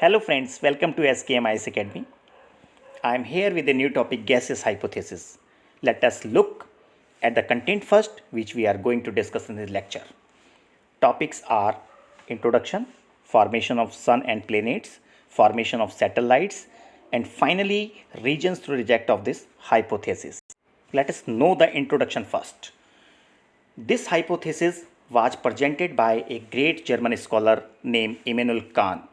Hello friends, welcome to SKMIS Academy. I am here with a new topic, gaseous hypothesis. Let us look at the content first, which we are going to discuss in this lecture. Topics are introduction, formation of sun and planets, formation of satellites, and finally reasons to reject of this hypothesis. Let us know the introduction first. This hypothesis was presented by a great German scholar named Immanuel Kant.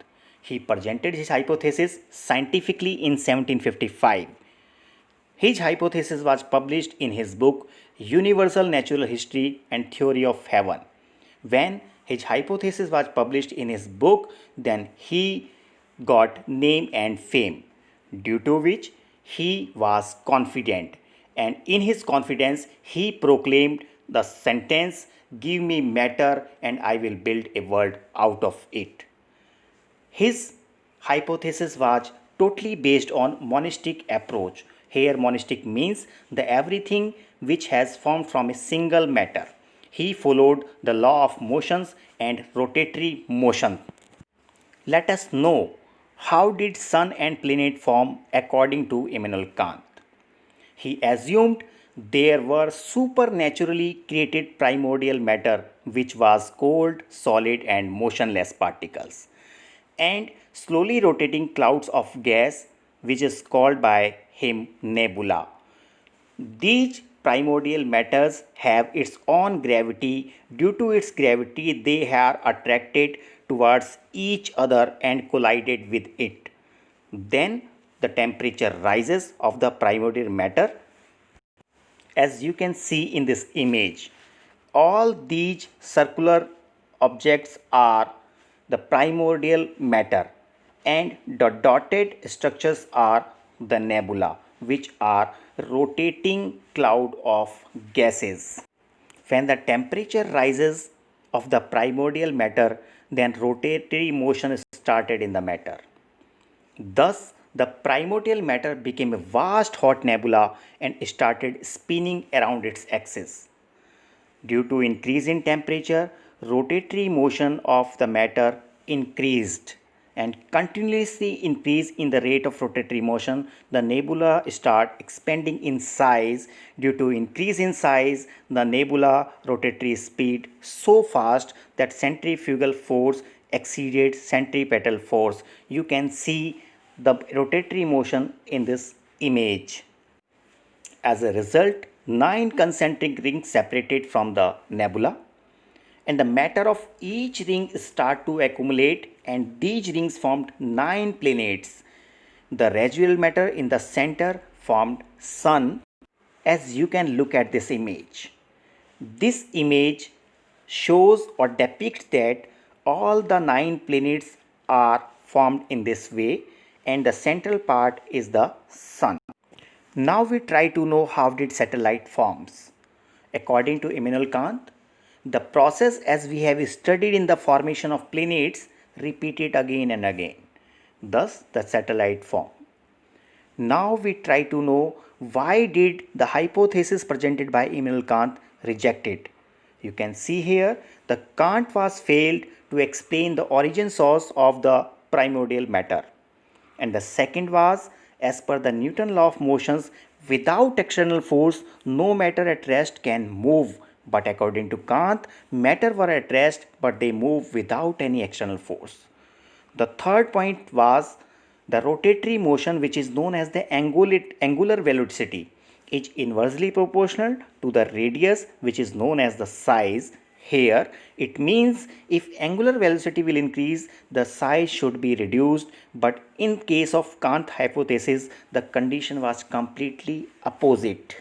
He presented his hypothesis scientifically in 1755. His hypothesis was published in his book Universal Natural History and Theory of Heaven. When his hypothesis was published in his book, then he got name and fame, due to which he was confident, and in his confidence he proclaimed the sentence, "Give me matter and I will build a world out of it." His hypothesis was totally based on monistic approach. Here monistic means the everything which has formed from a single matter. He followed the law of motions and rotatory motion. Let us know how did sun and planet form according to Immanuel Kant. He assumed there were supernaturally created primordial matter which was cold, solid and motionless particles, and slowly rotating clouds of gas which is called by him nebula. These primordial matters have its own gravity. Due to its gravity, they are attracted towards each other and collided with it. Then the temperature rises of the primordial matter. As you can see in this image, all these circular objects are the primordial matter, and the dotted structures are the nebula, which are rotating cloud of gases. When the temperature rises of the primordial matter, then rotatory motion started in the matter. Thus, the primordial matter became a vast hot nebula and started spinning around its axis. Due to increase in temperature, rotatory motion of the matter increased, and continuously increase in the rate of rotatory motion, the nebula start expanding in size. Due to increase in size, the nebula rotatory speed so fast that centrifugal force exceeded centripetal force. You can see the rotatory motion in this image. As a result, 9 concentric rings separated from the nebula, and the matter of each ring start to accumulate, and these rings formed 9 planets. The residual matter in the center formed sun, as you can look at this image. This image shows or depicts that all the 9 planets are formed in this way, and the central part is the sun. Now we try to know how did satellite forms. According to Immanuel Kant, the process as we have studied in the formation of planets repeated again and again. Thus the satellite form. Now we try to know why did the hypothesis presented by Immanuel Kant reject it. You can see here the Kant was failed to explain the origin source of the primordial matter. And the second was, as per the Newton law of motions, without external force no matter at rest can move, but according to Kant, matter were at rest but they move without any external force. The third point was the rotatory motion, which is known as the angular velocity, is inversely proportional to the radius, which is known as the size. Here it means if angular velocity will increase, the size should be reduced, but in case of Kant hypothesis the condition was completely opposite.